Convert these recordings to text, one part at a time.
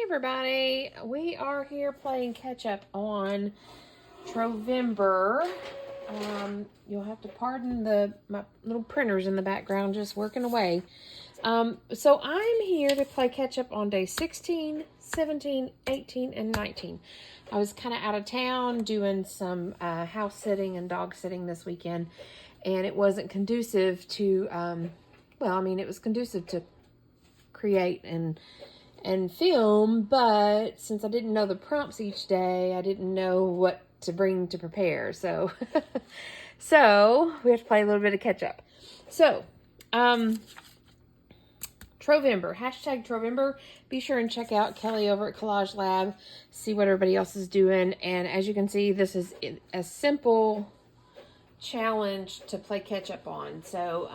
everybody, we are here playing catch up on Trovember. You'll have to pardon my little printers in the background just working away. So I'm here to play catch up on day 16, 17, 18, and 19. I was kind of out of town doing some house sitting and dog sitting this weekend, and it wasn't conducive to, it was conducive to create and film, but since I didn't know the prompts each day, I didn't know what to bring to prepare. So, so we have to play a little bit of catch up. So, Trovember, hashtag Trovember. Be sure and check out Kelly over at Collage Lab, see what everybody else is doing. And as you can see, this is a simple challenge to play catch up on. So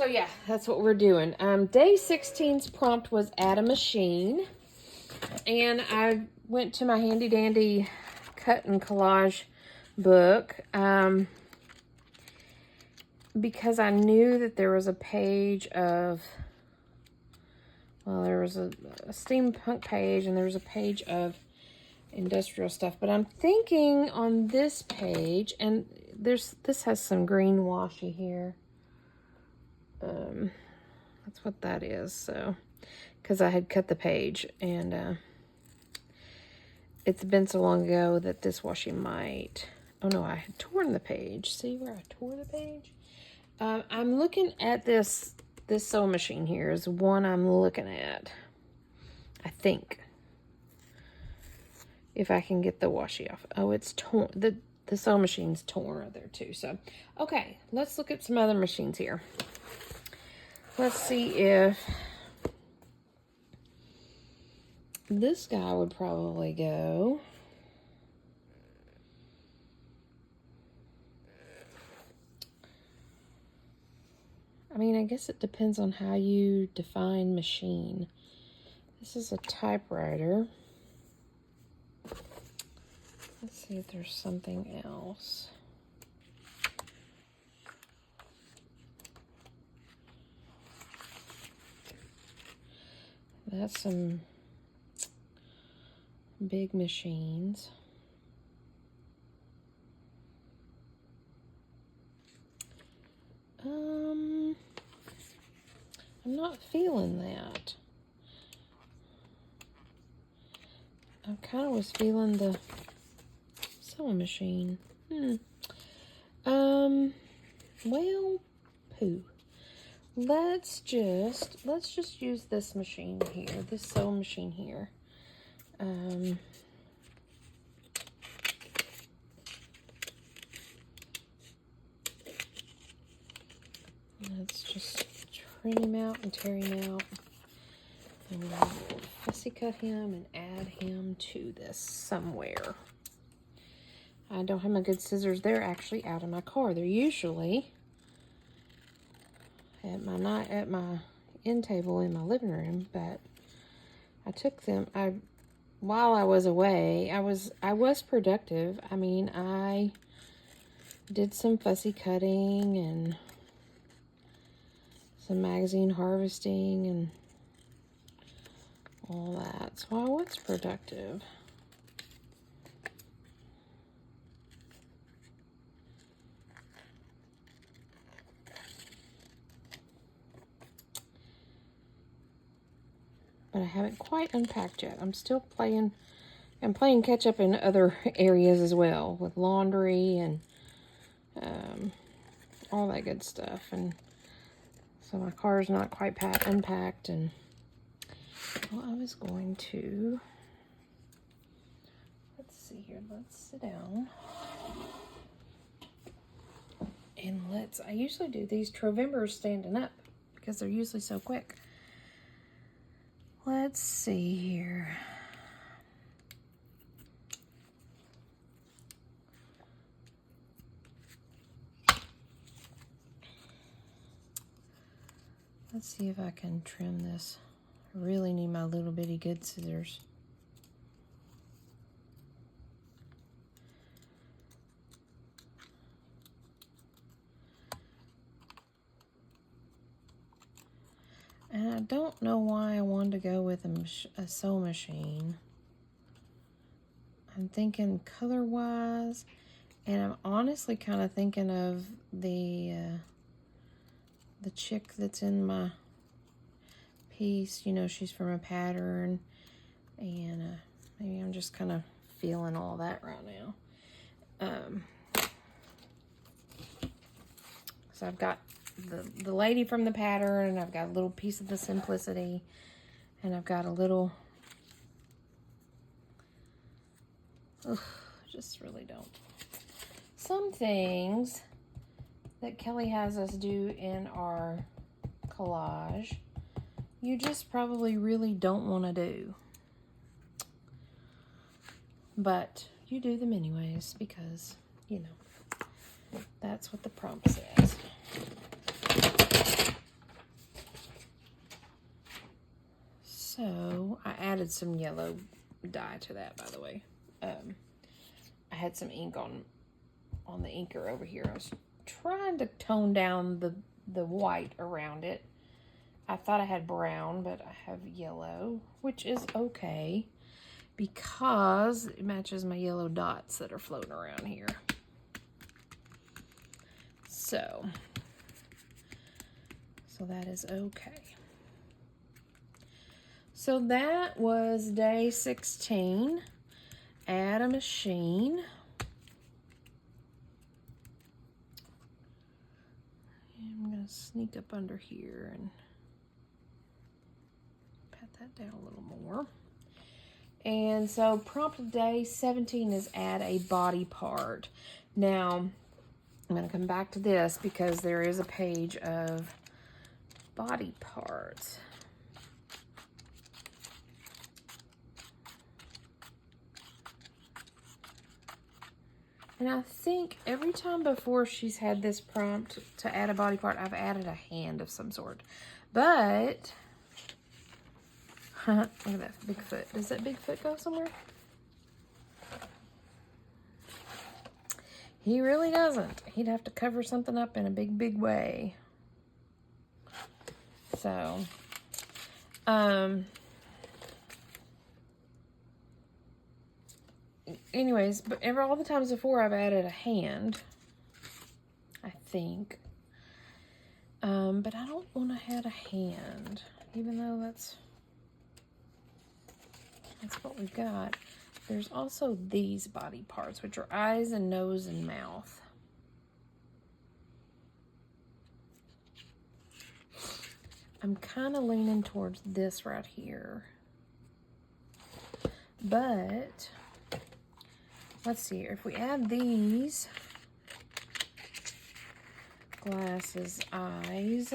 yeah, that's what we're doing. Day 16's prompt was add a machine. And I went to my handy dandy cut and collage book because I knew that there was a page of, there was a steampunk page and there was a page of industrial stuff. But I'm thinking on this page, and this has some green washi here. That's what that is. So, because I had cut the page, and it's been so long ago that this washi might. Oh no, I had torn the page. See where I tore the page? I'm looking at this sewing machine here is one I'm looking at. I think. If I can get the washi off. Oh, it's torn. The sewing machine's torn right there too. So, okay, let's look at some other machines here. Let's see if this guy would probably go. I mean, I guess it depends on how you define machine. This is a typewriter. Let's see if there's something else. That's some big machines. I'm not feeling that. I kind of was feeling the sewing machine. Well, poo. Let's just use this machine here, this sewing machine here. Let's just trim him out and tear him out. And we'll fussy cut him and add him to this somewhere. I don't have my good scissors. They're actually out of my car. They're usually at my end table in my living room, but I took them. While I was away, I was productive. I mean, I did some fussy cutting and some magazine harvesting and all that. So I was productive. But I haven't quite unpacked yet. I'm still playing catch up in other areas as well, with laundry and all that good stuff. And so my car's not quite unpacked. And well, I was going to, let's see here. Let's sit down. And I usually do these Trovembers standing up because they're usually so quick. Let's see here. Let's see if I can trim this. I really need my little bitty good scissors. And I don't know why I wanted to go with a sew machine. I'm thinking color-wise, and I'm honestly kind of thinking of the chick that's in my piece. You know, she's from a pattern, and maybe I'm just kind of feeling all that right now. So I've got the lady from the pattern, and I've got a little piece of the simplicity, and I've got a little, just really don't. Some things that Kelly has us do in our collage, you just probably really don't want to do. But you do them anyways because, you know, that's what the prompt says. So I added some yellow dye to that, by the way. I had some ink on the inker over here. I was trying to tone down the white around it. I thought I had brown, but I have yellow, which is okay because it matches my yellow dots that are floating around here. So that is okay. So that was day 16. Add a machine. I'm going to sneak up under here and pat that down a little more. And so prompt day 17 is add a body part. Now, I'm going to come back to this because there is a page of body parts. And I think every time before she's had this prompt to add a body part, I've added a hand of some sort. But, look at that big foot. Does that big foot go somewhere? He really doesn't. He'd have to cover something up in a big, big way. So, anyways, but all the times before I've added a hand, I think. But I don't want to add a hand, even though that's what we've got. There's also these body parts, which are eyes and nose and mouth. I'm kind of leaning towards this right here. But let's see here. If we add these glasses, eyes,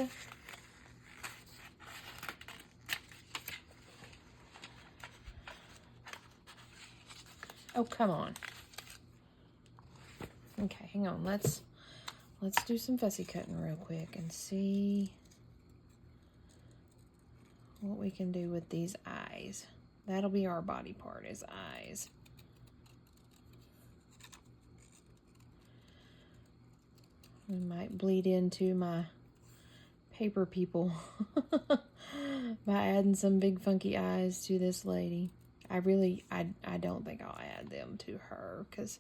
oh, come on. Okay, hang on. Let's do some fussy cutting real quick and see what we can do with these eyes. That'll be our body part, is eyes. We might bleed into my paper people by adding some big funky eyes to this lady. I don't think I'll add them to her because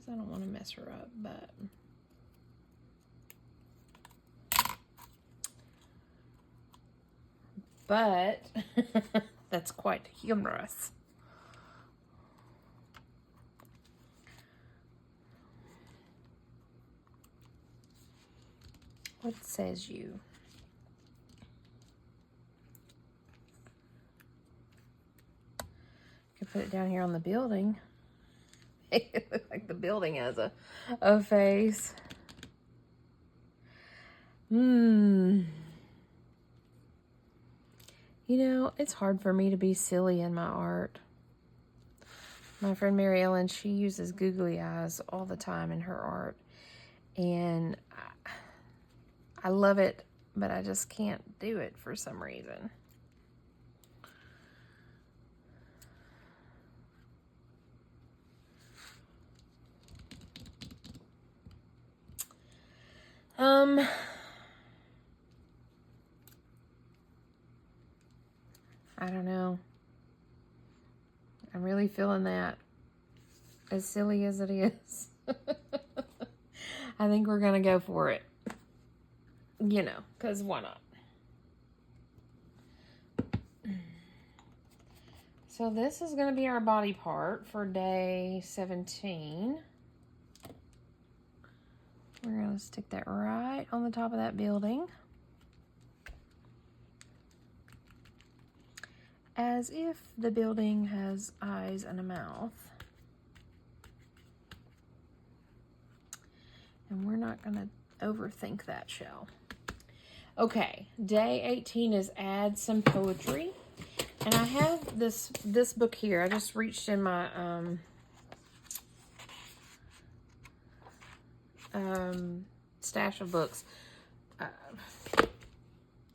I don't want to mess her up, but that's quite humorous. What says you? Could put it down here on the building. It looks like the building has a face. You know, it's hard for me to be silly in my art. My friend Mary Ellen, she uses googly eyes all the time in her art. And I love it, but I just can't do it for some reason. I don't know. I'm really feeling that. As silly as it is. I think we're going to go for it. You know, because why not? So this is going to be our body part for day 17. We're going to stick that right on the top of that building. As if the building has eyes and a mouth. And we're not going to overthink that shell. Okay, day 18 is add some poetry. And I have this book here. I just reached in my stash of books.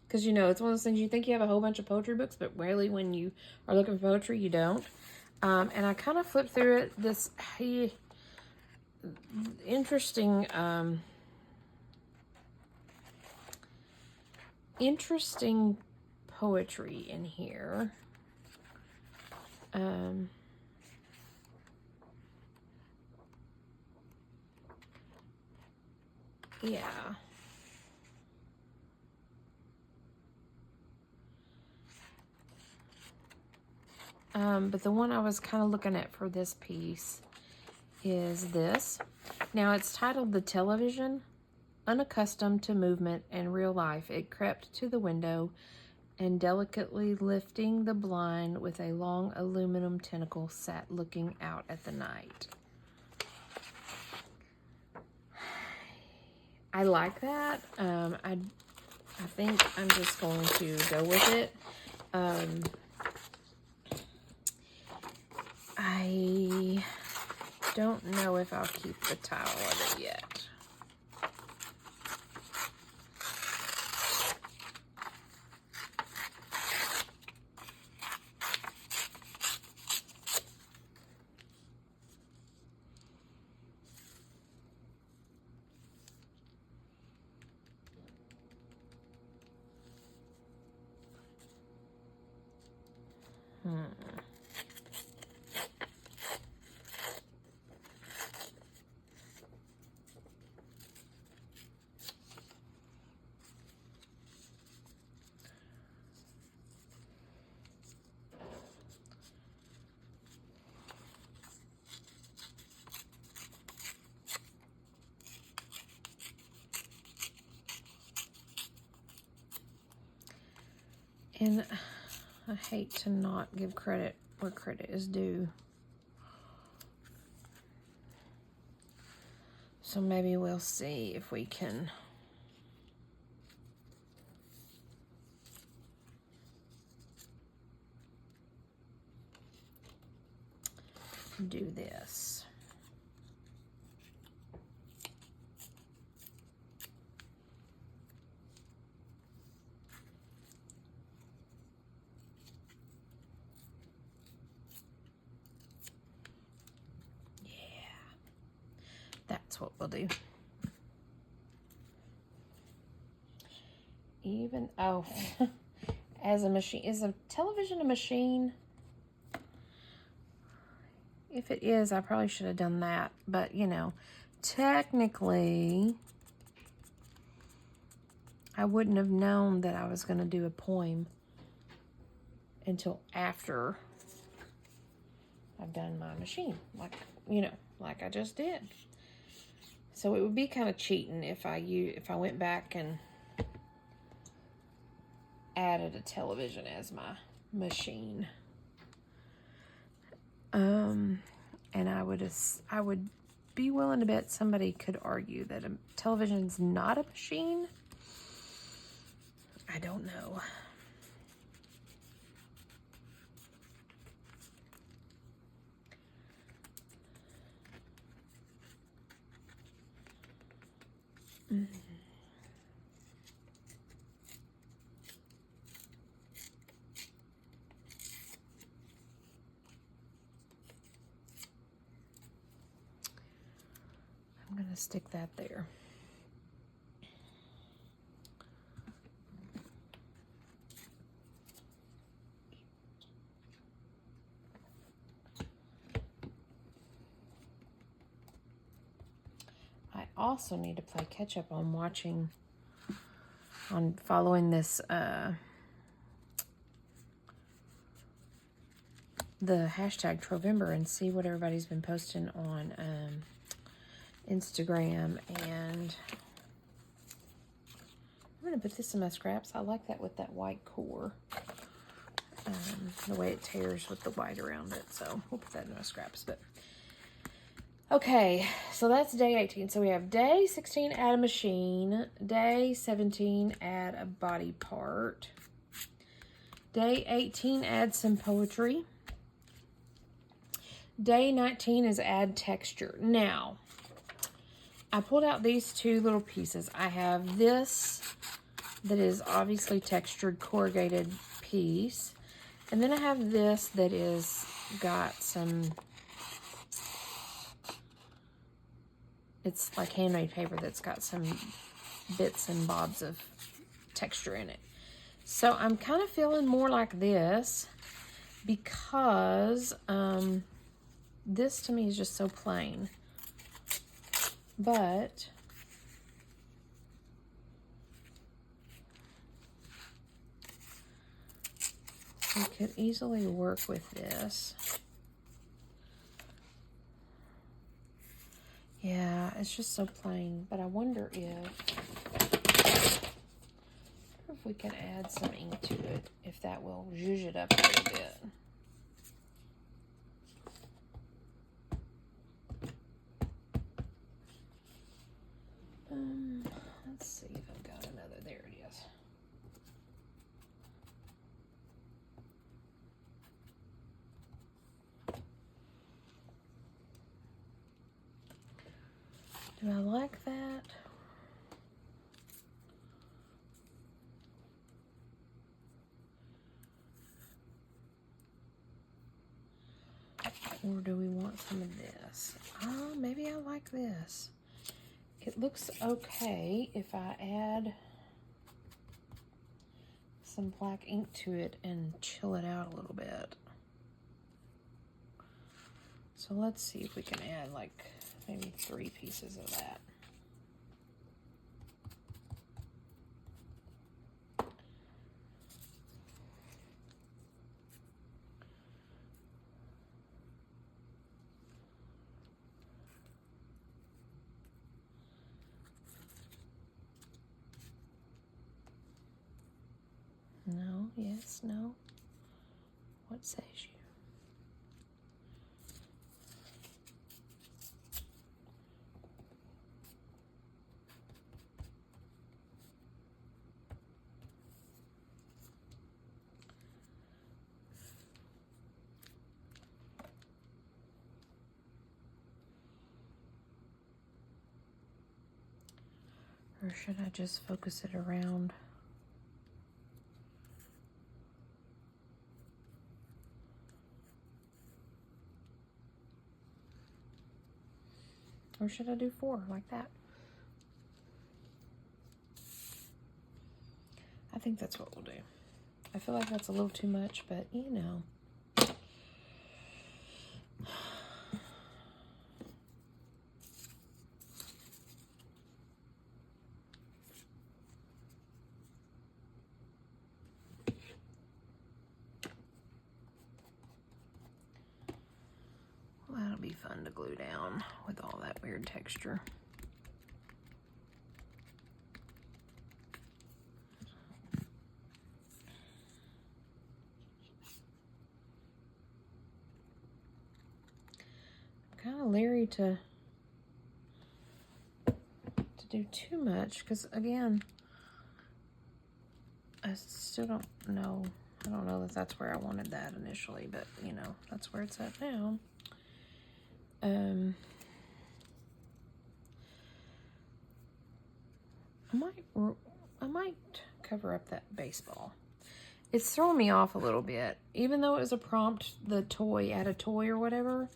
Because, you know, it's one of those things, you think you have a whole bunch of poetry books, but really when you are looking for poetry, you don't. And I kind of flipped through it. This interesting poetry in here. Yeah. But the one I was kind of looking at for this piece is this. Now it's titled The Television. Unaccustomed to movement and real life, it crept to the window and delicately lifting the blind with a long aluminum tentacle sat looking out at the night. I like that. I think I'm just going to go with it. I don't know if I'll keep the title of it yet. And I hate to not give credit where credit is due. So maybe we'll see if we can do this. That's what we'll do. Even, oh, as a machine, is a television a machine? If it is, I probably should have done that. But, you know, technically, I wouldn't have known that I was going to do a poem until after I've done my machine. Like, you know, like I just did. So it would be kind of cheating if I went back and added a television as my machine. And I would be willing to bet somebody could argue that a television's not a machine. I don't know. I'm going to stick that there. also need to play catch up on following this, the hashtag Trovember and see what everybody's been posting on Instagram. And I'm going to put this in my scraps. I like that with that white core. The way it tears with the white around it. So we'll put that in my scraps. But okay, so that's day 18. So we have day 16, add a machine. Day 17, add a body part. Day 18, add some poetry. Day 19 is add texture. Now, I pulled out these two little pieces. I have this that is obviously textured corrugated piece. And then I have this that is got some, it's like handmade paper that's got some bits and bobs of texture in it. So I'm kind of feeling more like this because this to me is just so plain. But we could easily work with this. Yeah, it's just so plain. But I wonder if we can add some ink to it, if that will zhuzh it up a little bit. Let's see if I've got another. There it is. Do I like that? Or do we want some of this? Oh, maybe I like this. It looks okay if I add some black ink to it and chill it out a little bit. So let's see if we can add like maybe 3 pieces of that. No, yes, no. What says you? Or should I just focus it around? Or should I do 4 like that? I think that's what we'll do. I feel like that's a little too much, but you know. Well, that'll be fun to glue down with all that weird texture. I'm kind of leery to do too much because, again, I still don't know. I don't know that that's where I wanted that initially, but you know, that's where it's at now. I might cover up that baseball. It's throwing me off a little bit, even though it was a prompt, the toy, add a toy or whatever.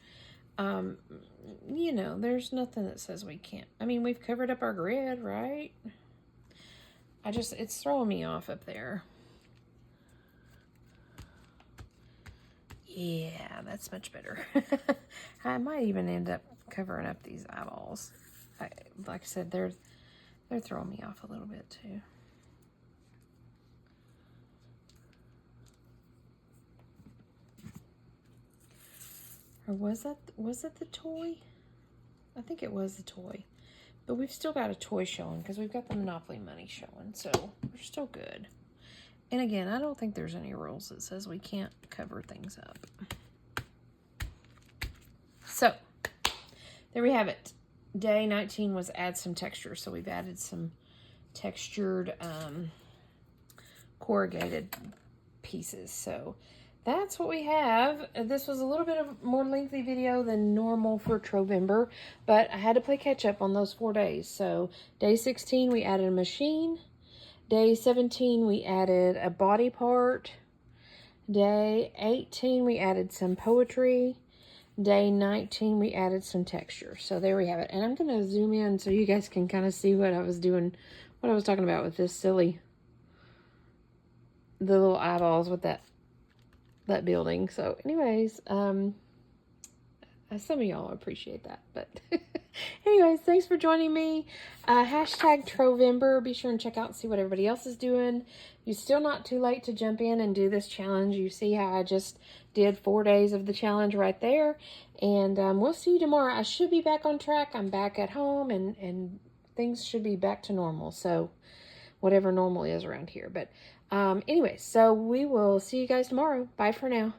You know, there's nothing that says we can't. I mean, we've covered up our grid, right? It's throwing me off up there. Yeah, that's much better. I might even end up covering up these eyeballs. like I said, they're throwing me off a little bit too. Or was it the toy? I think it was the toy. But we've still got a toy showing because we've got the Monopoly money showing. So we're still good. And again, I don't think there's any rules that says we can't cover things up. So there we have it. Day 19 was add some texture. So we've added some textured corrugated pieces. So that's what we have. This was a little bit of more lengthy video than normal for Trovember, but I had to play catch up on those 4 days. So day 16, we added a machine. Day 17, we added a body part. Day 18, we added some poetry. Day 19, we added some texture. So there we have it. And I'm going to zoom in so you guys can kind of see what I was doing, what I was talking about with this silly, the little eyeballs with that building. So anyways, some of y'all appreciate that, but anyways, thanks for joining me. Hashtag Trovember. Be sure and check out and see what everybody else is doing. You're still not too late to jump in and do this challenge. You see how I just did 4 days of the challenge right there, and we'll see you tomorrow. I should be back on track. I'm back at home, and things should be back to normal. So whatever normal is around here, but anyway, so we will see you guys tomorrow. Bye for now.